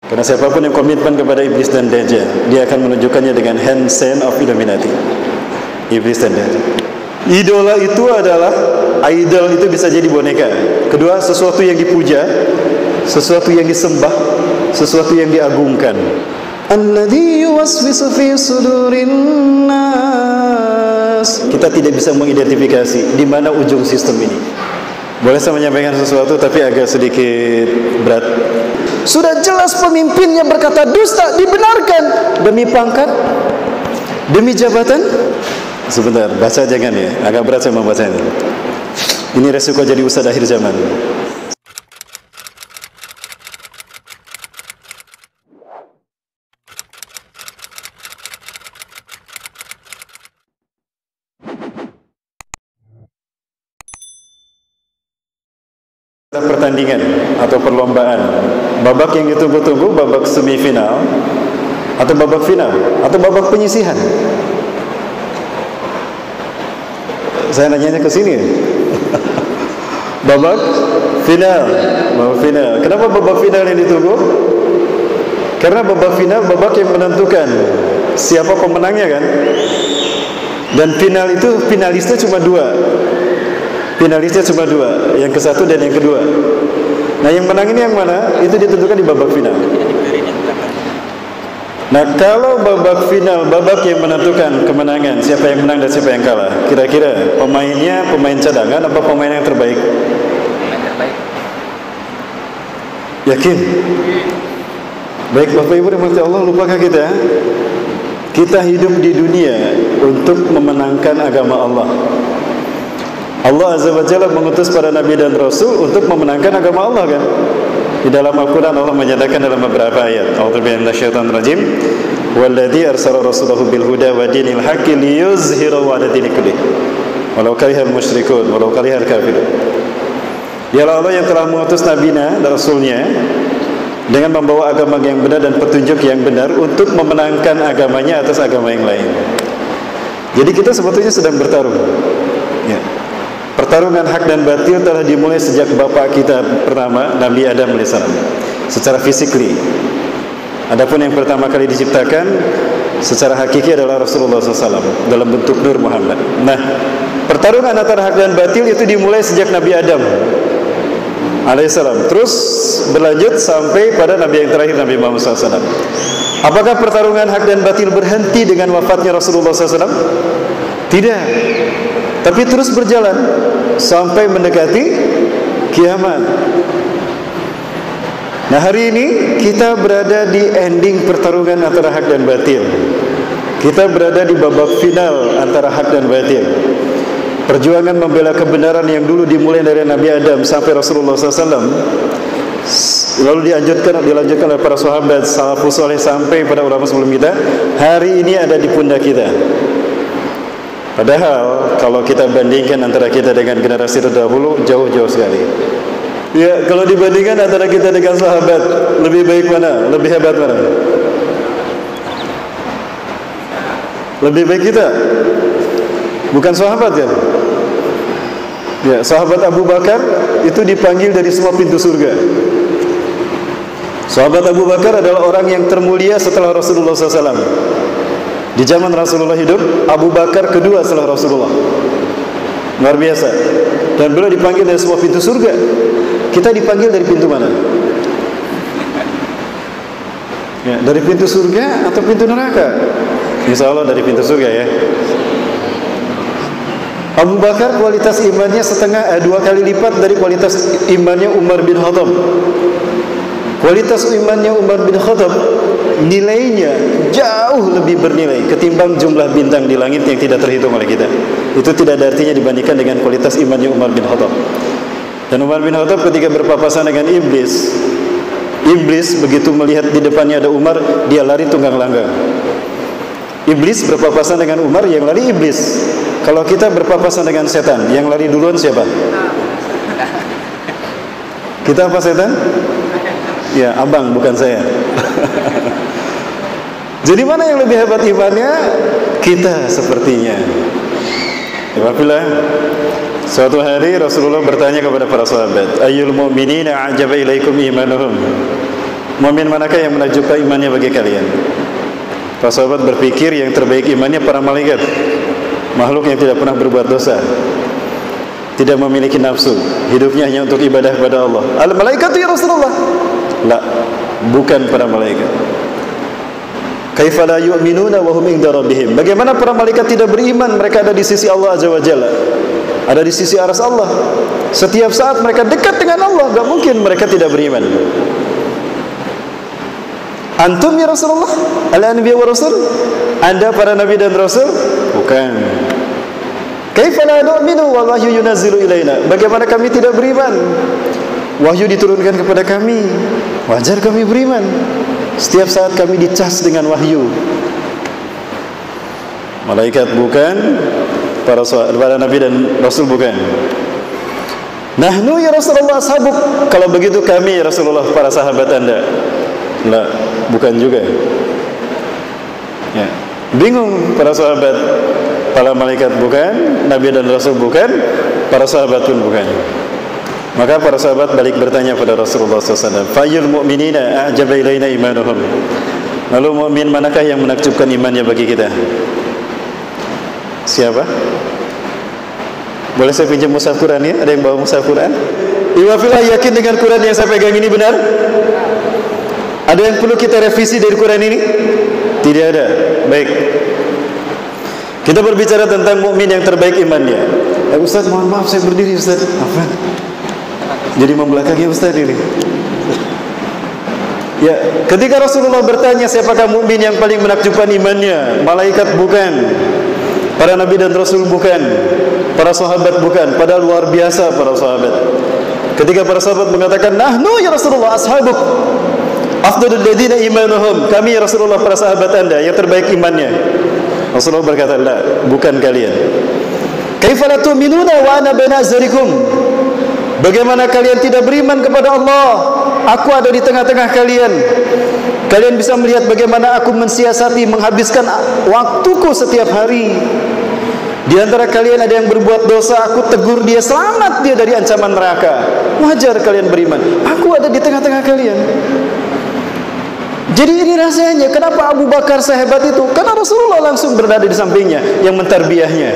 Karena siapapun yang komitmen kepada iblis dan Dajjal, dia akan menunjukkannya dengan hand sign of Illuminati. Iblis dan Dajjal. Idola itu adalah, idol itu bisa jadi boneka. Kedua, sesuatu yang dipuja, sesuatu yang disembah, sesuatu yang diagungkan. Alladzi yuwaswisu fi sudurin nas. Kita tidak bisa mengidentifikasi di mana ujung sistem ini. Boleh saya menyampaikan sesuatu tapi agak sedikit berat. Sudah jelas pemimpinnya berkata dusta, dibenarkan demi pangkat, demi jabatan. Sebentar, baca jangan ya, agak berat saya membacanya. Ini resiko jadi ustadz akhir zaman. Pertandingan atau perlombaan, babak yang ditunggu-tunggu, babak semifinal atau babak final atau babak penyisihan. Saya nanyanya ke sini. Babak final, babak final. Kenapa babak final yang ditunggu? Karena babak final babak yang menentukan siapa pemenangnya kan. Dan final itu finalisnya cuma dua. Finalisnya cuma dua, yang ke satu dan yang kedua. Nah yang menang ini yang mana? Itu ditentukan di babak final. Nah kalau babak final, babak yang menentukan kemenangan, siapa yang menang dan siapa yang kalah, kira-kira pemainnya pemain cadangan apa pemain yang terbaik? Pemain terbaik. Yakin? Baik Bapak Ibu rahmati Allah, lupakah kita? Kita hidup di dunia untuk memenangkan agama Allah. Allah Azza wa Jalla mengutus para nabi dan rasul untuk memenangkan agama Allah kan. Di dalam Al-Quran Allah menyatakan dalam beberapa ayat, A'udzubillahi minasyaitonir rajim, "Walladzi arsala rasulahu bil huda wa dinil haqqi liyuzhirahu 'ala dini kullih, walau karihal musyrikun, walau karihal kafirun." Dialah Allah yang telah mengutus nabinya dan rasulnya dengan membawa agama yang benar dan petunjuk yang benar untuk memenangkan agamanya atas agama yang lain. Jadi kita sebetulnya sedang bertarung. Ya. Pertarungan hak dan batil telah dimulai sejak bapak kita pertama Nabi Adam AS secara physically. Adapun yang pertama kali diciptakan secara hakiki adalah Rasulullah SAW dalam bentuk Nur Muhammad. Nah, pertarungan antara hak dan batil itu dimulai sejak Nabi Adam AS, terus berlanjut sampai pada Nabi yang terakhir, Nabi Muhammad SAW. Apakah pertarungan hak dan batil berhenti dengan wafatnya Rasulullah SAW? Tidak. Tapi terus berjalan sampai mendekati kiamat. Nah hari ini kita berada di ending pertarungan antara hak dan batil. Kita berada di babak final antara hak dan batil. Perjuangan membela kebenaran yang dulu dimulai dari Nabi Adam sampai Rasulullah SAW, lalu dilanjutkan oleh para sahabat salafus saleh sampai pada ulama sebelum kita, hari ini ada di pundak kita. Padahal kalau kita bandingkan antara kita dengan generasi terdahulu jauh-jauh sekali. Ya, kalau dibandingkan antara kita dengan sahabat, lebih baik mana? Lebih hebat mana? Lebih baik kita. Bukan sahabat kan? Ya, sahabat Abu Bakar itu dipanggil dari semua pintu surga. Sahabat Abu Bakar adalah orang yang termulia setelah Rasulullah SAW. Di zaman Rasulullah hidup, Abu Bakar kedua setelah Rasulullah. Luar biasa. Dan beliau dipanggil dari semua pintu surga. Kita dipanggil dari pintu mana? Ya, dari pintu surga atau pintu neraka? Insya Allah dari pintu surga ya. Abu Bakar kualitas imannya dua kali lipat dari kualitas imannya Umar bin Khattab. Kualitas imannya Umar bin Khattab nilainya jauh lebih bernilai ketimbang jumlah bintang di langit yang tidak terhitung oleh kita. Itu tidak ada artinya dibandingkan dengan kualitas imannya Umar bin Khattab. Dan Umar bin Khattab ketika berpapasan dengan iblis, iblis begitu melihat di depannya ada Umar, dia lari tunggang langgang. Iblis berpapasan dengan Umar, yang lari iblis. Kalau kita berpapasan dengan setan, yang lari duluan siapa? Kita apa setan? Ya, abang bukan saya. Jadi mana yang lebih hebat imannya? Kita sepertinya. Apabila suatu hari Rasulullah bertanya kepada para sahabat, "Ayyul mu'minina a'jaba ilaikum imanuhum?" Mukmin manakah yang menakjubkan imannya bagi kalian? Para sahabat berpikir yang terbaik imannya para malaikat, makhluk yang tidak pernah berbuat dosa, tidak memiliki nafsu, hidupnya hanya untuk ibadah kepada Allah. Al-malaikat ya Rasulullah? La, bukan para malaikat. Kaifa la yu'minuna wa hum inda rabbihim? Bagaimana para malaikat tidak beriman? Mereka ada di sisi Allah Azza wa Jalla, ada di sisi aras Allah. Setiap saat mereka dekat dengan Allah, enggak mungkin mereka tidak beriman. Antum ya Rasulullah, al-anbiya wa rasul? Anda para nabi dan rasul? Bukan. Kaifa la nu'minu wal wahyu yunazzilu ilaina? Bagaimana kami tidak beriman? Wahyu diturunkan kepada kami, wajar kami beriman. Setiap saat kami dicas dengan wahyu. Malaikat bukan, para nabi dan rasul bukan. Nahnu ya Rasulullah ashabuk. Kalau begitu kami ya Rasulullah para sahabat Anda. La, bukan juga. Ya. Bingung para sahabat. Para malaikat bukan, nabi dan rasul bukan, para sahabat pun bukan. Maka para sahabat balik bertanya pada Rasulullah SAW, Fayul mu'minina a'jaba ilaina imanuhum. Lalu mu'min manakah yang menakjubkan imannya bagi kita? Siapa? Boleh saya pinjam mushaf Quran ya? Ada yang bawa mushaf Quran? Iwafilah, yakin dengan Quran yang saya pegang ini benar? Ada yang perlu kita revisi dari Quran ini? Tidak ada. Baik. Kita berbicara tentang mukmin yang terbaik imannya. Ustaz, mohon maaf saya berdiri Ustaz. Apa? Jadi membelakangi Ustaz ini. Ya, ketika Rasulullah bertanya siapakah mukmin yang paling menakjubkan imannya? Malaikat bukan, para nabi dan rasul bukan, para sahabat bukan. Padahal luar biasa para sahabat. Ketika para sahabat mengatakan, "Nahnu ya Rasulullah ashabuk." Afdalul ladzina imanuhum, kami ya Rasulullah para sahabat Anda yang terbaik imannya. Rasulullah berkata, "La, bukan kalian." Kaifa la tu'minuna wa ana baina azharikum? Bagaimana kalian tidak beriman kepada Allah? Aku ada di tengah-tengah kalian. Kalian bisa melihat bagaimana aku mensiasati, menghabiskan waktuku setiap hari. Di antara kalian ada yang berbuat dosa, aku tegur dia, selamat dia dari ancaman neraka. Wajar kalian beriman. Aku ada di tengah-tengah kalian. Jadi ini rahasianya. Kenapa Abu Bakar sehebat itu? Karena Rasulullah langsung berada di sampingnya yang mentarbiyahnya.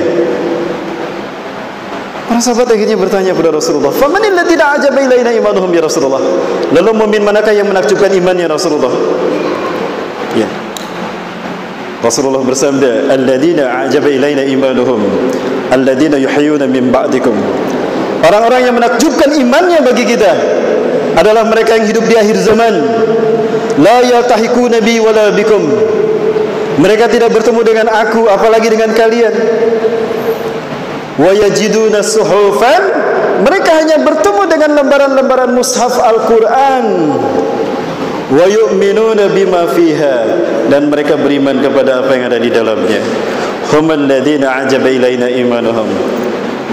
Para sahabat akhirnya bertanya kepada Rasulullah, "Famanil ladzina a'jaba ilaina imanuhum ya Rasulullah?" Lalu mukmin manakah yang menakjubkan imannya Rasulullah? Ya. Rasulullah bersabda, "Alladzina a'jaba ilaina imanuhum alladzina yuhyuna min ba'dikum." Orang-orang yang menakjubkan imannya bagi kita adalah mereka yang hidup di akhir zaman. La yaltahiquna bi wala bikum. Mereka tidak bertemu dengan aku apalagi dengan kalian. Wa yajiduna suhufan, mereka hanya bertemu dengan lembaran-lembaran mushaf Al-Quran. Wa yu'minuna bima fiha, dan mereka beriman kepada apa yang ada di dalamnya. Humul ladzina a'jaba ilaina imanuhum.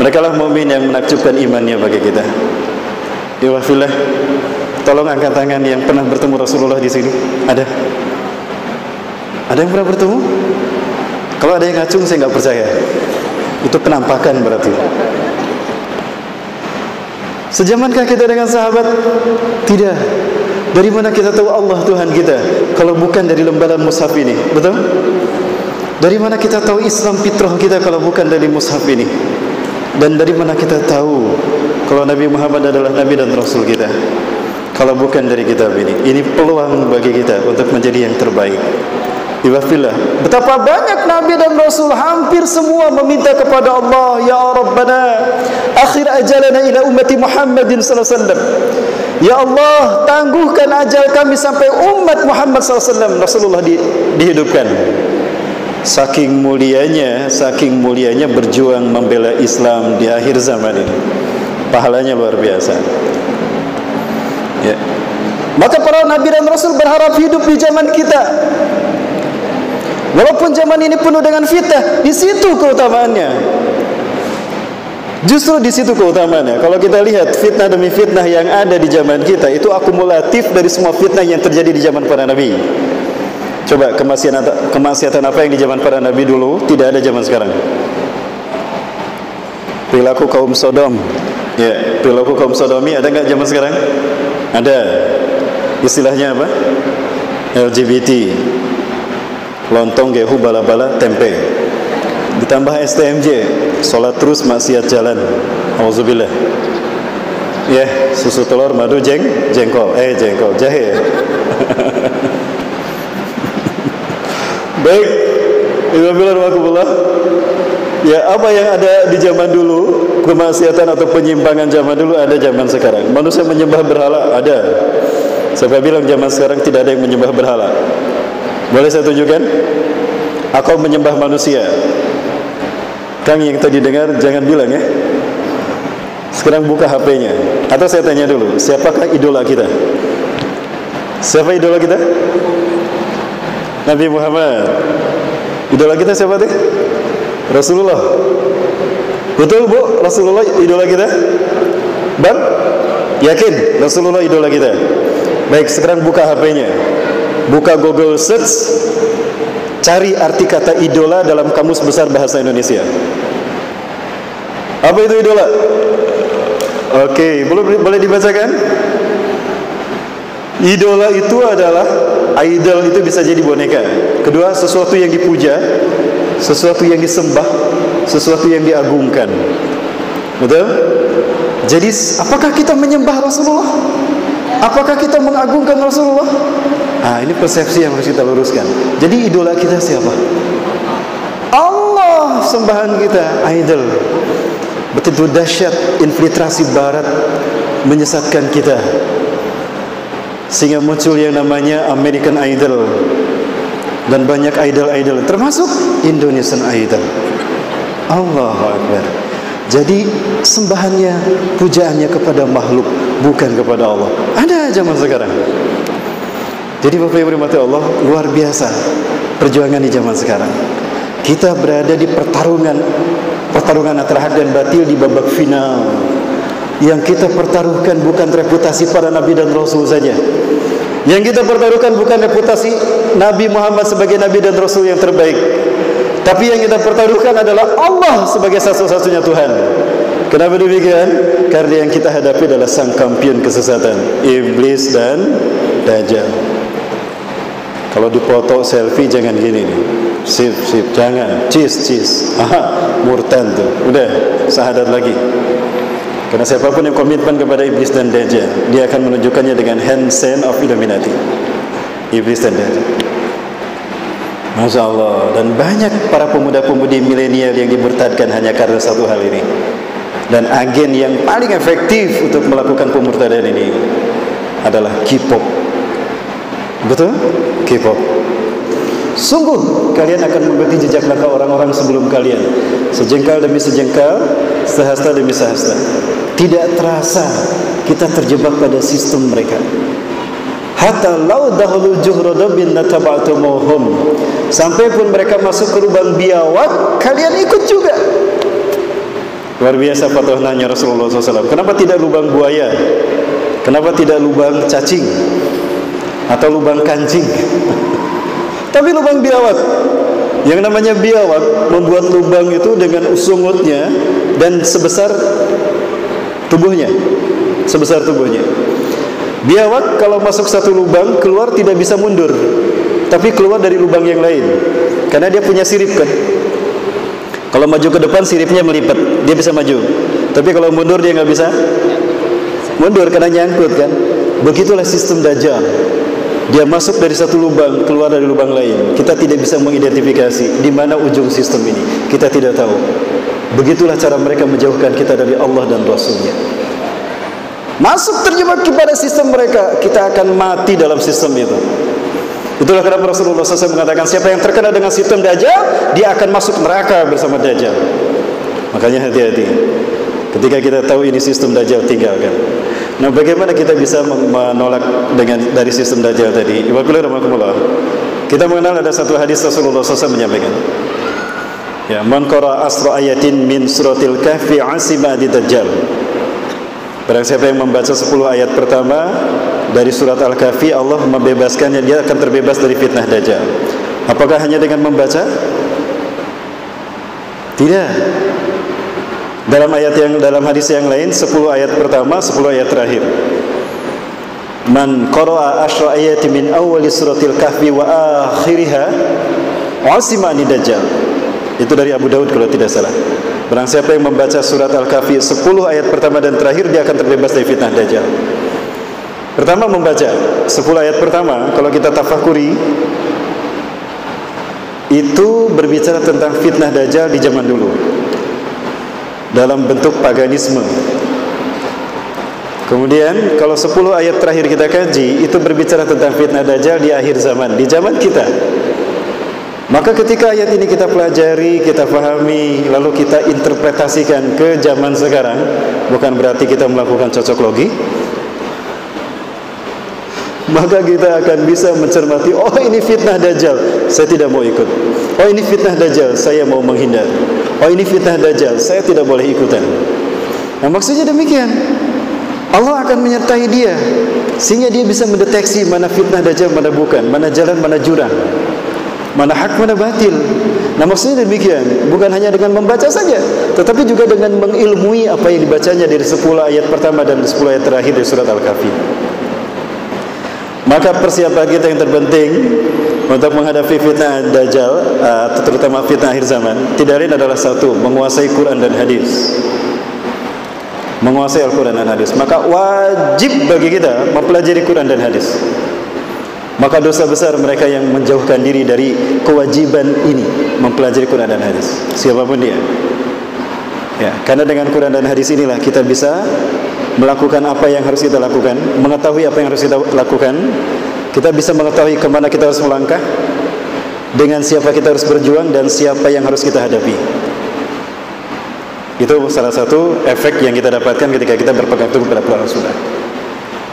Mereka lah mukmin yang menakjubkan imannya bagi kita. Ya fillah, tolong angkat tangan yang pernah bertemu Rasulullah di sini. Ada? Ada yang pernah bertemu? Kalau ada yang ngacung saya enggak percaya. Itu penampakan berarti. Sejamankah kita dengan sahabat? Tidak. Dari mana kita tahu Allah Tuhan kita kalau bukan dari lembaran mushaf ini? Betul? Dari mana kita tahu Islam fitrah kita kalau bukan dari mushaf ini? Dan dari mana kita tahu kalau Nabi Muhammad adalah Nabi dan Rasul kita kalau bukan dari kitab ini? Ini peluang bagi kita untuk menjadi yang terbaik. Ibadillah, betapa banyak Nabi dan Rasul hampir semua meminta kepada Allah, Ya Rabbana akhir ajalana ila ummati Muhammadin sallallahu alaihi wasallam. Ya Allah, tangguhkan ajal kami sampai umat Muhammad sallallahu alaihi wasallam. Rasulullah dihidupkan. Saking mulianya berjuang membela Islam di akhir zaman ini. Pahalanya luar biasa. Ya. Maka para Nabi dan Rasul berharap hidup di zaman kita. Walaupun zaman ini penuh dengan fitnah, di situ keutamaannya. Justru di situ keutamaannya. Kalau kita lihat fitnah demi fitnah yang ada di zaman kita, itu akumulatif dari semua fitnah yang terjadi di zaman para nabi. Coba kemaksiatan apa yang di zaman para nabi dulu tidak ada zaman sekarang? Perilaku kaum Sodom. Ya, perilaku kaum Sodomi ada enggak zaman sekarang? Ada. istilahnya apa? LGBT, lontong, gehu, bala-bala, tempe. Ditambah STMJ, sholat terus maksiat jalan. Auzubillah. Ya, susu telur, madu, jengkol, jahe. Baik, ya, apa yang ada di zaman dulu, kemaksiatan atau penyimpangan zaman dulu ada zaman sekarang. Manusia menyembah berhala ada. Siapa bilang zaman sekarang tidak ada yang menyembah berhala? Boleh saya tunjukkan? Aku menyembah manusia. Kang yang tadi dengar jangan bilang ya. Sekarang buka HP-nya. Atau saya tanya dulu, siapakah idola kita? Siapa idola kita? Nabi Muhammad. Idola kita siapa tuh? Rasulullah. Betul Bu, Rasulullah idola kita? Bang? Yakin Rasulullah idola kita? Baik, sekarang buka HP-nya. Buka Google Search, cari arti kata idola dalam Kamus Besar Bahasa Indonesia. Apa itu idola? Oke, boleh dibacakan? Idola itu adalah, idol itu bisa jadi boneka. Kedua, sesuatu yang dipuja, sesuatu yang disembah, sesuatu yang diagungkan. Betul? Jadi, apakah kita menyembah Rasulullah? Apakah kita mengagungkan Rasulullah? Nah, ini persepsi yang harus kita luruskan. Jadi idola kita siapa? Allah, sembahan kita, idol. Betul dahsyat infiltrasi barat menyesatkan kita, sehingga muncul yang namanya American Idol dan banyak idol-idol, termasuk Indonesian Idol. Allahu Akbar. Jadi sembahannya, pujaannya kepada makhluk, bukan kepada Allah. Ada zaman sekarang. Jadi Bapak Ibu rahmati Allah, luar biasa perjuangan di zaman sekarang. Kita berada di pertarungan antara hak dan batil di babak final. Yang kita pertaruhkan bukan reputasi para nabi dan rasul saja. Yang kita pertaruhkan bukan reputasi Nabi Muhammad sebagai nabi dan rasul yang terbaik, tapi yang kita pertaruhkan adalah Allah sebagai satu-satunya Tuhan. Kenapa demikian? Karena yang kita hadapi adalah sang kampion kesesatan, iblis dan dajjal. Kalau dipoto selfie jangan gini nih. Sip, jangan. Cheese. Aha, murtad tuh. Udah, syahadat lagi. Karena siapapun yang komitmen kepada iblis dan dajjal, dia akan menunjukkannya dengan hand sign of Illuminati. Iblis dan dajjal. Masya Allah. Dan banyak para pemuda-pemudi milenial yang dimurtadkan hanya karena satu hal ini. Dan agen yang paling efektif untuk melakukan pemurtadan ini adalah K-pop. Betul? K-pop. Sungguh kalian akan mengikuti jejak langkah orang-orang sebelum kalian, sejengkal demi sejengkal, sehasta demi sehasta. Tidak terasa kita terjebak pada sistem mereka. Hatta law dahulu juhradabin nataba'tumuhum. Sampai pun mereka masuk ke lubang biawak, kalian ikut juga. Luar biasa fatwanya Rasulullah SAW. Kenapa tidak lubang buaya? Kenapa tidak lubang cacing? Atau lubang kancing? Tapi lubang biawak. Yang namanya biawak membuat lubang itu dengan usungutnya dan sebesar tubuhnya. Sebesar tubuhnya. Biawak kalau masuk satu lubang, keluar tidak bisa mundur, tapi keluar dari lubang yang lain. Karena dia punya sirip kan. Kalau maju ke depan siripnya melipat, dia bisa maju. Tapi kalau mundur dia nggak bisa mundur karena nyangkut kan. Begitulah sistem Dajjal. Dia masuk dari satu lubang, keluar dari lubang lain. Kita tidak bisa mengidentifikasi di mana ujung sistem ini. Kita tidak tahu. Begitulah cara mereka menjauhkan kita dari Allah dan Rasulnya. Masuk terjebak kepada sistem mereka, kita akan mati dalam sistem itu. Itulah kenapa Rasulullah SAW mengatakan, siapa yang terkena dengan sistem Dajjal, dia akan masuk neraka bersama Dajjal. Makanya hati-hati. Ketika kita tahu ini sistem Dajjal, tinggalkan. Nah, bagaimana kita bisa menolak dari sistem Dajjal tadi? Kita mengenal ada satu hadis Rasulullah SAW menyampaikan, ya, man qara asra ayatin min suratil kahfi asima di Dajjal. Barang siapa yang membaca 10 ayat pertama dari surat Al-Kahfi, Allah membebaskannya, dia akan terbebas dari fitnah Dajjal. Apakah hanya dengan membaca? Tidak. Dalam hadis yang lain 10 ayat pertama, 10 ayat terakhir. Man qara'a asyra ayati min awwali suratil kahfi wa akhiriha asimani dajjal. Itu dari Abu Daud kalau tidak salah. Barang siapa yang membaca surat Al-Kahfi 10 ayat pertama dan terakhir, dia akan terbebas dari fitnah dajjal. Pertama membaca 10 ayat pertama, kalau kita tafakuri, itu berbicara tentang fitnah dajjal di zaman dulu dalam bentuk paganisme. Kemudian kalau 10 ayat terakhir kita kaji, itu berbicara tentang fitnah dajjal di akhir zaman, di zaman kita. Maka ketika ayat ini kita pelajari, kita pahami, lalu kita interpretasikan ke zaman sekarang, bukan berarti kita melakukan cocok logi, maka kita akan bisa mencermati, oh ini fitnah dajjal, saya tidak mau ikut. Oh ini fitnah dajjal, saya mau menghindar. Oh ini fitnah dajjal, saya tidak boleh ikutan. Nah maksudnya demikian, Allah akan menyertai dia sehingga dia bisa mendeteksi mana fitnah dajjal, mana bukan, mana jalan, mana jurang, mana hak, mana batil. Nah maksudnya demikian, bukan hanya dengan membaca saja, tetapi juga dengan mengilmui apa yang dibacanya dari 10 ayat pertama dan 10 ayat terakhir dari surat Al-Kahfi. Maka persiapan kita yang terpenting untuk menghadapi fitnah dajjal, terutama fitnah akhir zaman, tidak lain adalah satu, menguasai Quran dan hadis. Menguasai Al-Quran dan hadis. Maka wajib bagi kita mempelajari Quran dan hadis. Maka dosa besar mereka yang menjauhkan diri dari kewajiban ini, mempelajari Quran dan hadis, siapapun dia. Ya, karena dengan Quran dan hadis inilah kita bisa melakukan apa yang harus kita lakukan, mengetahui apa yang harus kita lakukan. Kita bisa mengetahui kemana kita harus melangkah, dengan siapa kita harus berjuang, dan siapa yang harus kita hadapi. Itu salah satu efek yang kita dapatkan ketika kita berpegang teguh pada Quran Sunnah.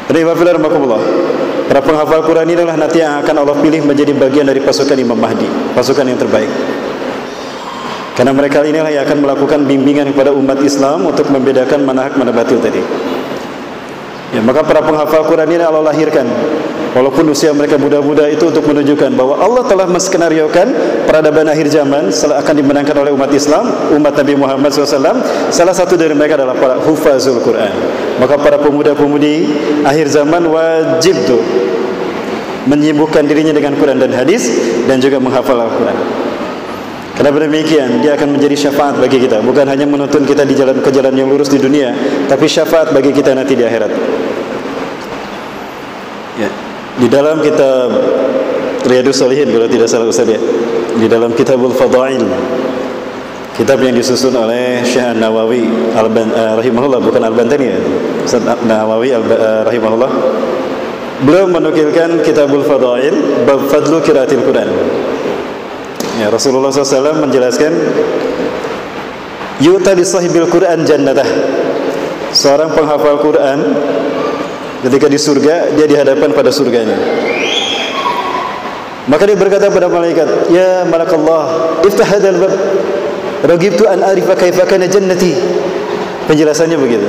Jadi para penghafal Quran ini adalah nanti yang akan Allah pilih menjadi bagian dari pasukan Imam Mahdi, pasukan yang terbaik. Karena mereka inilah yang akan melakukan bimbingan kepada umat Islam untuk membedakan mana hak mana batil tadi. Ya, maka para penghafal Quran ini Allah lahirkan, walaupun usia mereka muda-muda, itu untuk menunjukkan bahwa Allah telah menskenariokan peradaban akhir zaman akan dimenangkan oleh umat Islam, umat Nabi Muhammad SAW. Salah satu dari mereka adalah para hufazul Quran. Maka para pemuda-pemudi akhir zaman wajib tuh menyibukkan dirinya dengan Quran dan hadis, dan juga menghafal Al-Quran. Karena demikian dia akan menjadi syafaat bagi kita, bukan hanya menuntun kita di jalan ke jalan yang lurus di dunia, tapi syafaat bagi kita nanti di akhirat. Ya, di dalam kitab Riyadhus Shalihin kalau tidak salah Ustaz ya, di dalam Kitabul Fadail, kitab yang disusun oleh Syekh Nawawi rahimahullah, bukan Al-Bantani ya, Ustaz Nawawi rahimahullah, beliau menukilkan Kitabul Fadail bab fadlu qiraatil Quran. Ya, Rasulullah SAW menjelaskan, yu'ta li sahibil Quran jannatah. Seorang penghafal Quran ketika di surga, dia dihadapkan pada surganya. Maka dia berkata pada malaikat, ya malakallah, iftah hadzal bab, ragibtu an arifa kaifa kana jannati. Penjelasannya begitu.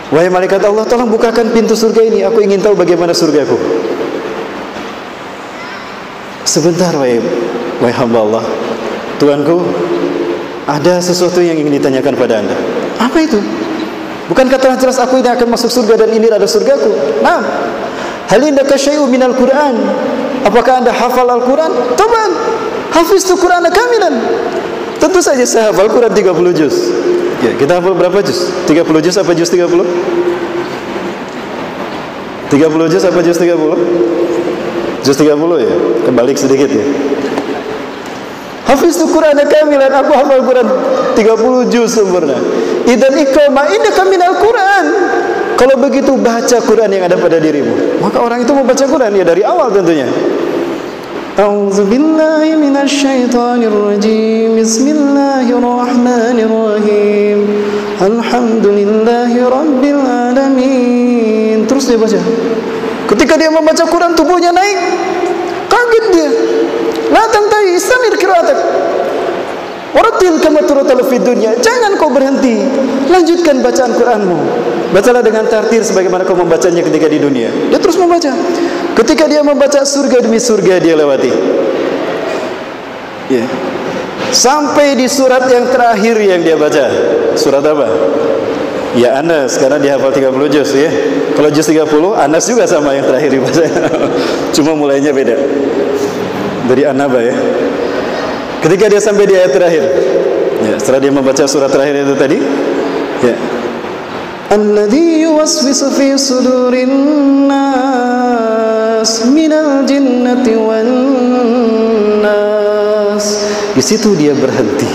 Wahai malaikat Allah, tolong bukakan pintu surga ini, aku ingin tahu bagaimana surgaku. Sebentar wahai hamba Allah, Tuanku, ada sesuatu yang ingin ditanyakan pada anda. Apa itu? Bukankah telah jelas aku ini akan masuk surga dan ini adalah surgaku? Nah, hal indaka syai'un minal Quran? Apakah anda hafal Al-Quran? Taban, hafiztu Qur'ana kamilan. Tentu saja saya hafal Quran 30 juz. Ya, kita hafal berapa juz? 30 juz apa juz 30? 30 juz apa juz 30? Juz 30 ya, kebalik sedikit ya. Hafiztu Qur'ana kamilan, aku hafal Quran 30 juz sempurna. Idan iqama innaka minal Quran. Kalau begitu baca Quran yang ada pada dirimu. Maka orang itu membaca Quran ya dari awal tentunya. A'udzubillahi minasyaitonirrajim. Bismillahirrahmanirrahim. Alhamdulillahi rabbil alamin. Terus dia baca. Ketika dia membaca Quran, tubuhnya naik, kaget dia. La tantahi, istamir qiraatak. Warattil kama turatil fid dunya. Jangan kau berhenti, lanjutkan bacaan Quranmu. Bacalah dengan tartil sebagaimana kau membacanya ketika di dunia. Dia terus membaca. Ketika dia membaca, surga demi surga dia lewati. Ya. Sampai di surat yang terakhir yang dia baca. Surat apa? Ya Anas, karena dia hafal 30 juz ya. Kalau juz 30, Anas juga sama yang terakhir dibaca. Cuma mulainya beda. Dari An-Naba ya. Ketika dia sampai di ayat terakhir, ya, setelah dia membaca surat terakhir itu tadi, ya. Alladzi yuwaswisu fi sudurin nas minal jinnati wan nas. Di situ dia berhenti.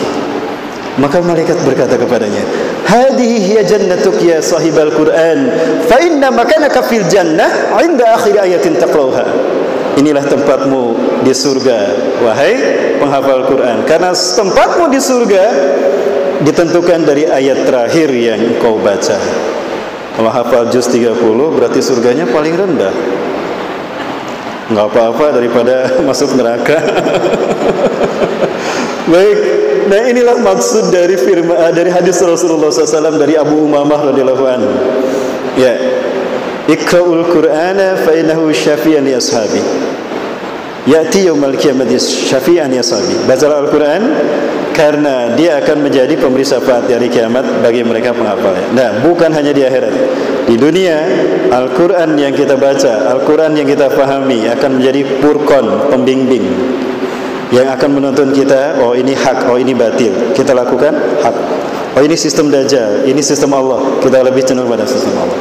Maka malaikat berkata kepadanya, "Hadhihi hiya jannatuk ya sahibal Qur'an, fa inna makanaka fil jannah 'inda akhir ayatin taqra'uha." Inilah tempatmu di surga, wahai penghafal Quran, karena tempatmu di surga ditentukan dari ayat terakhir yang kau baca. Kalau hafal juz 30 berarti surganya paling rendah. Enggak apa-apa daripada masuk neraka. Baik, nah inilah maksud dari firman dari hadis Rasulullah SAW dari Abu Umamah radhiyallahu anhu. Ya, Iqra'ul Qur'ana fa innahu syafi'an li ashabi. Ya'ti yaumil qiyamati syafi'an li ashabi. Bacalah Al-Qur'an karena dia akan menjadi pemberi syafaat di hari kiamat bagi mereka penghafalnya. Nah, bukan hanya di akhirat. Di dunia, Al-Qur'an yang kita baca, Al-Qur'an yang kita pahami akan menjadi furqan, pembimbing yang akan menuntun kita, oh ini hak, oh ini batil, kita lakukan hak. Oh ini sistem Dajjal, ini sistem Allah, kita lebih cenderung pada sistem Allah.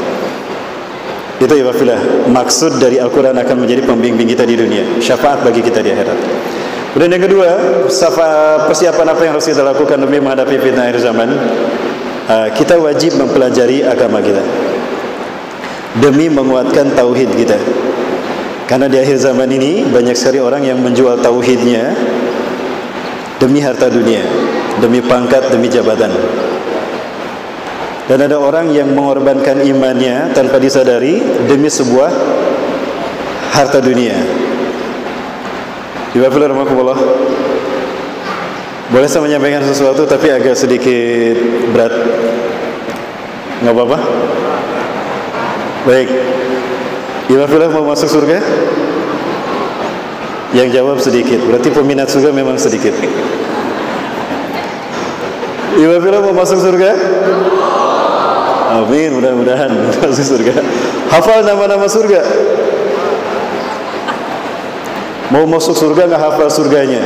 Itu ya wafilah, maksud dari Al-Quran akan menjadi pembimbing kita di dunia, syafaat bagi kita di akhirat. Kemudian yang kedua, persiapan apa yang harus kita lakukan demi menghadapi fitnah akhir zaman? Kita wajib mempelajari agama kita demi menguatkan tauhid kita. Karena di akhir zaman ini banyak sekali orang yang menjual tauhidnya demi harta dunia, demi pangkat, demi jabatan. Dan ada orang yang mengorbankan imannya tanpa disadari demi sebuah harta dunia. Bismillahirrahmanirrahim. Boleh saya menyampaikan sesuatu tapi agak sedikit berat? Nggak apa-apa? Baik. Ibafilah mau masuk surga? Yang jawab sedikit, berarti peminat surga memang sedikit. Ibafilah mau masuk surga? Amin, mudah-mudahan masuk surga. Hafal nama-nama surga. Mau masuk surga nggak hafal surganya,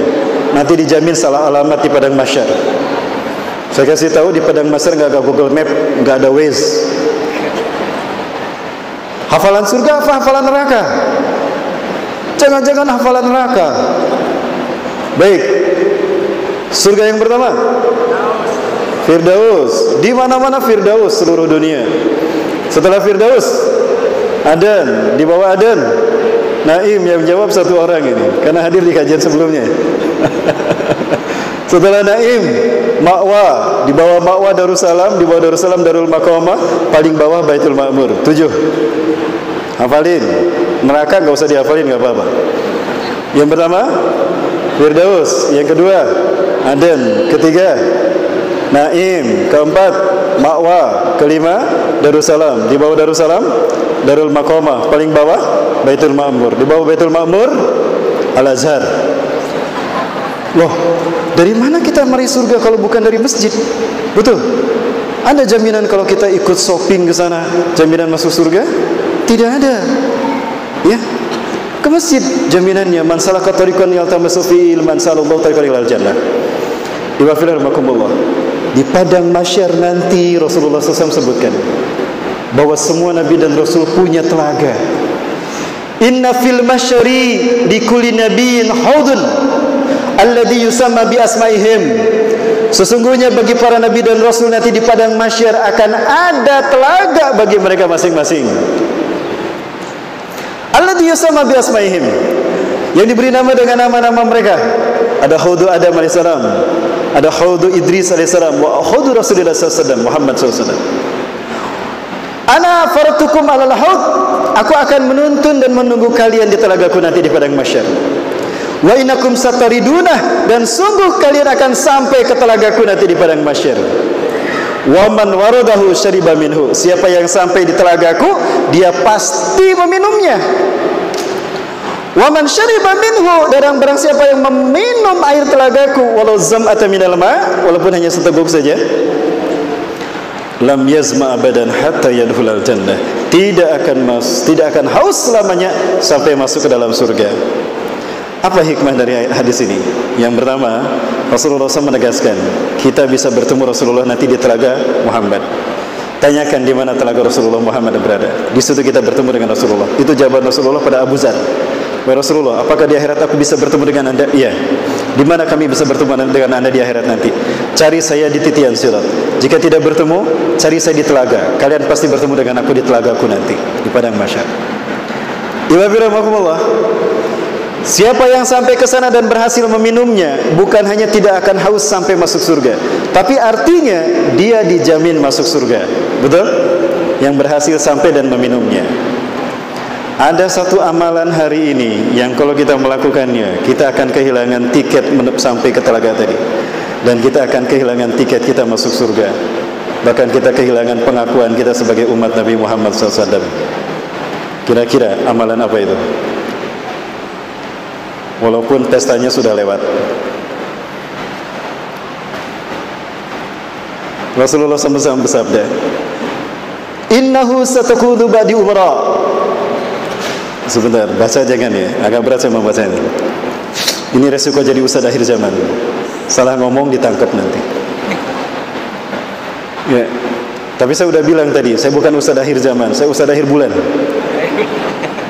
nanti dijamin salah alamat di padang mahsyar. Saya kasih tahu di padang mahsyar nggak ada Google Map, nggak ada Waze. Hafalan surga apa hafalan neraka? Jangan-jangan hafalan neraka. Baik. Surga yang pertama Firdaus. Di mana-mana Firdaus seluruh dunia. Setelah Firdaus Adan, di bawah Adan Naim, yang jawab satu orang ini karena hadir di kajian sebelumnya. Setelah Naim, Ma'wa, di bawah Ma'wa Darussalam, di bawah Darussalam Darul Maqamah, paling bawah Baitul Ma'mur. 7. Hafalin. Neraka enggak usah dihafalin, enggak apa-apa. Yang pertama Firdaus, yang kedua Aden, ketiga Naim, keempat Ma'wa, kelima Darussalam, di bawah Darussalam Darul Maqamah, paling bawah Baitul Ma'mur, di bawah Baitul Ma'mur Al-Azhar. Loh, dari mana kita meraih surga kalau bukan dari masjid? Betul. Ada jaminan kalau kita ikut shopping ke sana, jaminan masuk surga? Tidak ada. Ya. Ke masjid jaminannya, man salaka tariqan yaltamisu fihi ilman salallahu tariqan ilal jannah. Di padang mahsyar nanti Rasulullah SAW sebutkan bahwa semua nabi dan rasul punya telaga. Inna fil mahsyari di kulli nabiyyin haudun alladhi yusamma bi asmaihim. Sesungguhnya bagi para nabi dan rasul nanti di padang mahsyar akan ada telaga bagi mereka masing-masing. Alladhi yusamma bi asmaihim, yang diberi nama dengan nama-nama mereka. Ada haudu Adam alaihissalam, ada haudu Idris alaihissalam, wa haudu Rasulullah sallallahu Muhammad sallallahu. Ana faratukum alal haud, aku akan menuntun dan menunggu kalian di telagaku nanti di padang mahsyar. Wa innakum satariduna, dan sungguh kalian akan sampai ke telagaku nanti di padang mahsyar. Wa man waradahu syariba minhu, siapa yang sampai di telagaku dia pasti meminumnya. Wa man syariba minhu, dan barang siapa yang meminum air telagaku walau zam'ata minal ma', walaupun hanya seteguk saja, lam yazma abadan hatta yadkhulal jannah. Tidak akan haus selamanya sampai masuk ke dalam surga. Apa hikmah dari hadis ini? Yang pertama, Rasulullah SAW menegaskan kita bisa bertemu Rasulullah nanti di Telaga Muhammad. Tanyakan di mana Telaga Rasulullah Muhammad berada. Di situ kita bertemu dengan Rasulullah. Itu jawaban Rasulullah pada Abu Dzar. Wahai Rasulullah, apakah di akhirat aku bisa bertemu dengan Anda? Iya. Di mana kami bisa bertemu dengan Anda di akhirat nanti? Cari saya di titian sirat. Jika tidak bertemu, cari saya di telaga. Kalian pasti bertemu dengan aku di telagaku nanti, di padang mahsyar. Ibadillah, siapa yang sampai ke sana dan berhasil meminumnya, bukan hanya tidak akan haus sampai masuk surga, tapi artinya dia dijamin masuk surga. Betul? Yang berhasil sampai dan meminumnya. Ada satu amalan hari ini yang kalau kita melakukannya, kita akan kehilangan tiket sampai ke telaga tadi. Dan kita akan kehilangan tiket kita masuk surga. Bahkan kita kehilangan pengakuan kita sebagai umat Nabi Muhammad SAW. Kira-kira amalan apa itu? Walaupun pestanya sudah lewat. Rasulullah SAW bersabda, innahu satakunu ba'di umra. Sebentar, baca jangan ya, agak berat saya membacanya. Ini resiko jadi ustaz akhir zaman. Salah ngomong ditangkap nanti. Ya, tapi saya udah bilang tadi, saya bukan ustaz akhir zaman, saya ustaz akhir bulan.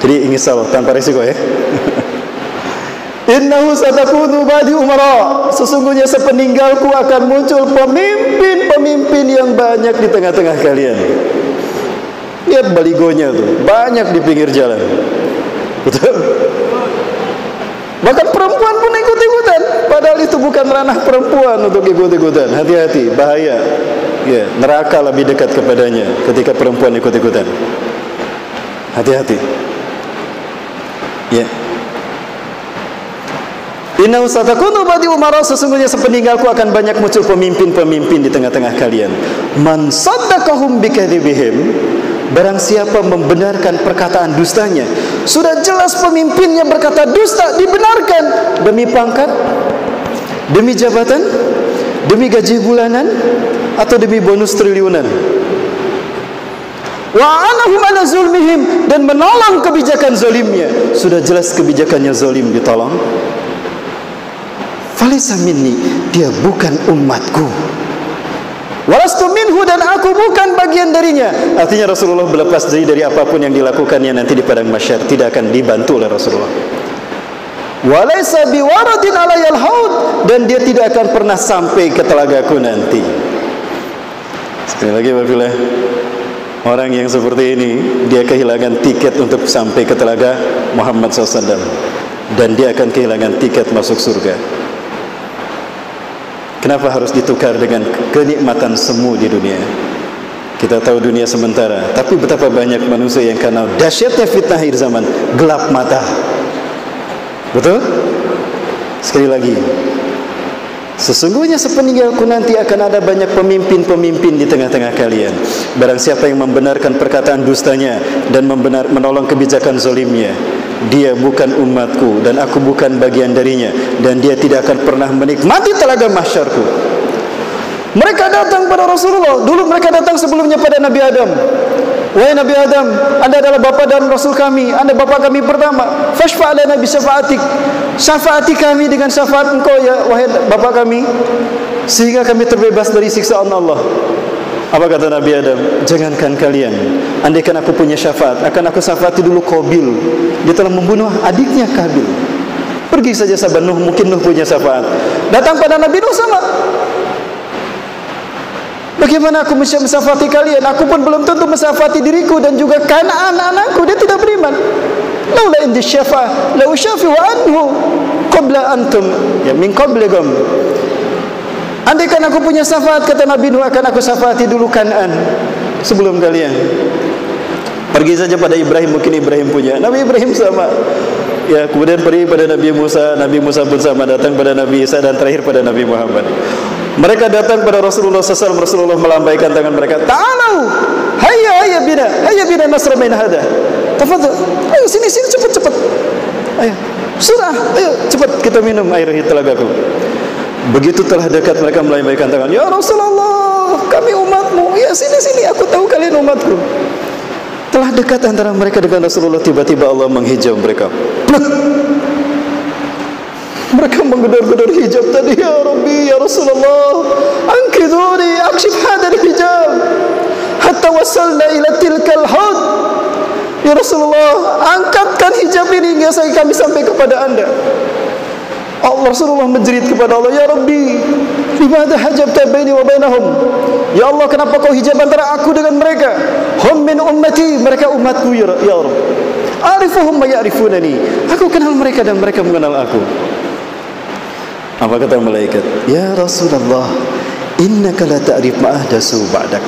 Jadi ingisal tanpa resiko ya. Innahu satakunu ba'di umara. Sesungguhnya sepeninggalku akan muncul pemimpin-pemimpin yang banyak di tengah-tengah kalian. Lihat baligonya tuh, banyak di pinggir jalan. Betul? Bahkan perempuan pun ikut-ikutan. Padahal itu bukan ranah perempuan untuk ikut-ikutan. Hati-hati, bahaya. Ya, neraka lebih dekat kepadanya ketika perempuan ikut-ikutan. Hati-hati. Ya. Inna satakunu ba'di umara. Sesungguhnya sepeninggalku akan banyak muncul pemimpin-pemimpin di tengah-tengah kalian. Man saddaqahum bikadzibihim. Barang siapa membenarkan perkataan dustanya, sudah jelas pemimpinnya berkata dusta, dibenarkan demi pangkat, demi jabatan, demi gaji bulanan, atau demi bonus triliunan. Wa anahum ala zulmihim, dan menolong kebijakan zalimnya, sudah jelas kebijakannya zalim ditolong. Falaysa minni, dia bukan umatku. Walastu minhu, dan aku bukan bagian darinya. Artinya Rasulullah berlepas diri dari apapun yang dilakukannya nanti di padang mahsyar, tidak akan dibantu oleh Rasulullah. Walaysa biwaradin alayal haud, dan dia tidak akan pernah sampai ke telagaku nanti. Sekali lagi wabillah, orang yang seperti ini dia kehilangan tiket untuk sampai ke telaga Muhammad SAW, dan dia akan kehilangan tiket masuk surga. Kenapa harus ditukar dengan kenikmatan semu di dunia? Kita tahu dunia sementara, tapi betapa banyak manusia yang karena dahsyatnya fitnah akhir zaman gelap mata. Betul? Sekali lagi, sesungguhnya sepeninggalku nanti akan ada banyak pemimpin-pemimpin di tengah-tengah kalian. Barang siapa yang membenarkan perkataan dustanya dan menolong kebijakan zalimnya, dia bukan umatku dan aku bukan bagian darinya, dan dia tidak akan pernah menikmati telaga mahsyarku. Mereka datang pada Rasulullah. Dulu mereka datang sebelumnya pada Nabi Adam. Wahai Nabi Adam, Anda adalah bapa dan Rasul kami, Anda bapa kami pertama. Fashfa' lana bi syafa'atik. Syafaati kami dengan syafaat engkau ya wahai bapa kami, sehingga kami terbebas dari siksaan Allah. Apa kata Nabi Adam? Jangankan kalian, andaikan aku punya syafaat, akan aku syafaati dulu Qabil. Dia telah membunuh adiknya Qabil. Pergi saja sahabat Nuh, mungkin Nuh punya syafaat. Datang pada Nabi Nuh sama. Bagaimana aku mensyafaati kalian? Aku pun belum tentu mensyafaati diriku dan juga anak-anakku. Dia tidak beriman. Laula indi syafa'ah la usyafi'u anhu qabla antum, ya min qablikum. Andaikan aku punya syafaat, kata Nabi Nuh, akan aku syafaati dulu Kan'an sebelum kalian. Pergi saja pada Ibrahim, mungkin Ibrahim punya. Nabi Ibrahim sama. Ya, kemudian pergi pada Nabi Musa pun sama, datang pada Nabi Isa, dan terakhir pada Nabi Muhammad. Mereka datang pada Rasulullah SAW. Rasulullah melambaikan tangan mereka. Ta'alau, hayya bina nasra min hada. Tafadhal, ayo sini cepat. Ayo, surah, ayo cepat kita minum air telagaku. Begitu telah dekat mereka melambaikan tangan. Ya Rasulullah, kami umatmu. Ya sini, aku tahu kalian umatku. Telah dekat antara mereka dengan Rasulullah, tiba-tiba Allah menghijau mereka. Mereka menggedor-gedor hijab tadi. Ya Rabbi, ya Rasulullah, angkiduni, akshif hadal hijab hatta wasalna ila tilkal had. Ya Rasulullah, angkatkan hijab ini hingga kami sampai kepada anda. Rasulullah menjerit kepada Allah, ya Rabbi, limadha hajabta baini wa bainahum? Ya Allah, kenapa kau hijab antara aku dengan mereka? Hum min ummati, mereka umatku ya Rabb. Arifuhum ma ya'rifunani, aku kenal mereka dan mereka mengenal aku. Apa kata malaikat? Ya Rasulullah, innaka la ta'rif ma ahdasu ba'dak.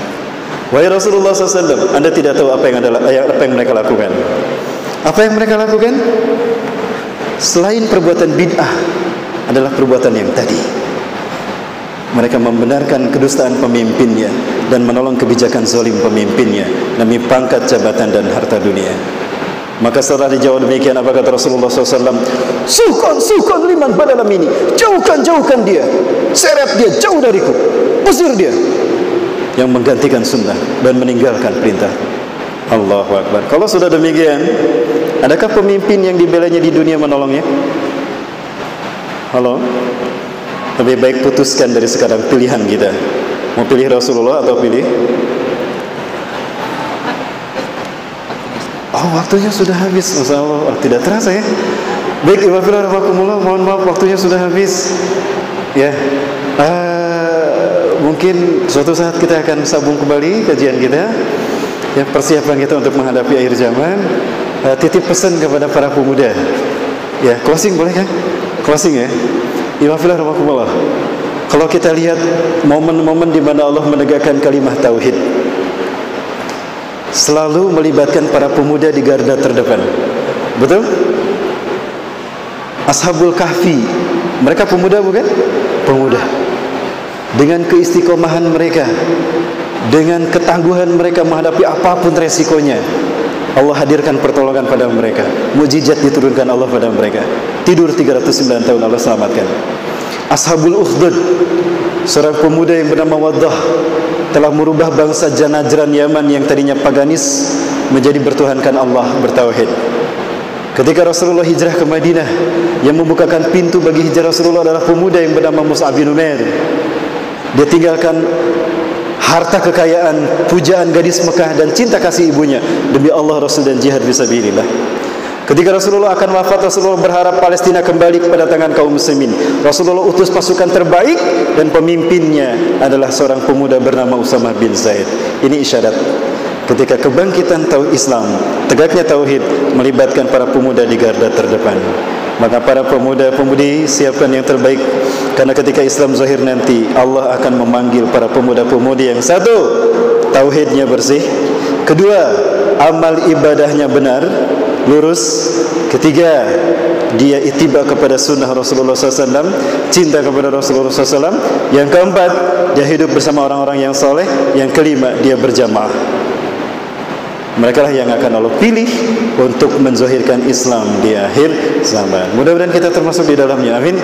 Wahai Rasulullah SAW, anda tidak tahu apa yang mereka lakukan. Apa yang mereka lakukan? Selain perbuatan bid'ah, adalah perbuatan yang tadi. Mereka membenarkan kedustaan pemimpinnya dan menolong kebijakan zalim pemimpinnya demi pangkat, jabatan dan harta dunia. Maka setelah dijawab demikian, apa kata Rasulullah SAW? Sukan liman badalam ini, jauhkan dia, seret dia jauh dariku, usir dia yang menggantikan sunnah dan meninggalkan perintah. Allahu Akbar. Kalau sudah demikian, adakah pemimpin yang dibelanya di dunia menolongnya? Halo? Lebih baik putuskan dari sekarang pilihan kita. Mau pilih Rasulullah atau pilih? Waktunya sudah habis. Masya Allah, tidak terasa ya. Baik, Iwafillah rahmatullah, mohon maaf waktunya sudah habis. Ya, mungkin suatu saat kita akan sambung kembali kajian kita. Ya, persiapan kita untuk menghadapi akhir zaman. Titip pesan kepada para pemuda. Ya, closing boleh kan? Closing ya. Iwafillah rahmatullah. Kalau kita lihat momen-momen di mana Allah menegakkan kalimah tauhid, selalu melibatkan para pemuda di garda terdepan. Betul? Ashabul Kahfi, mereka pemuda bukan? Pemuda. Dengan keistiqomahan mereka, dengan ketangguhan mereka menghadapi apapun resikonya, Allah hadirkan pertolongan pada mereka. Mukjizat diturunkan Allah pada mereka. Tidur 309 tahun Allah selamatkan. Ashabul Ukhdud, seorang pemuda yang bernama Waddah, telah merubah bangsa Najran Yaman yang tadinya paganis menjadi bertuhankan Allah, bertauhid. Ketika Rasulullah hijrah ke Madinah, yang membukakan pintu bagi hijrah Rasulullah adalah pemuda yang bernama Mus'ab bin Umair. Dia tinggalkan harta kekayaan, pujaan gadis Mekah dan cinta kasih ibunya demi Allah, Rasul dan jihad fisabilillah. Ketika Rasulullah akan wafat, Rasulullah berharap Palestina kembali kepada tangan kaum muslimin. Rasulullah utus pasukan terbaik dan pemimpinnya adalah seorang pemuda bernama Usamah bin Zaid. Ini isyarat ketika kebangkitan tauhid Islam, tegaknya tauhid melibatkan para pemuda di garda terdepan. Maka para pemuda-pemudi, siapkan yang terbaik, karena ketika Islam zahir nanti Allah akan memanggil para pemuda-pemudi yang satu, tauhidnya bersih, kedua, amal ibadahnya benar, lurus, ketiga, dia ittiba kepada sunnah Rasulullah SAW, cinta kepada Rasulullah SAW, yang keempat, dia hidup bersama orang-orang yang soleh, yang kelima, dia berjamaah. Mereka lah yang akan Allah pilih untuk menzahirkan Islam di akhir zaman. Mudah-mudahan kita termasuk di dalamnya. Amin.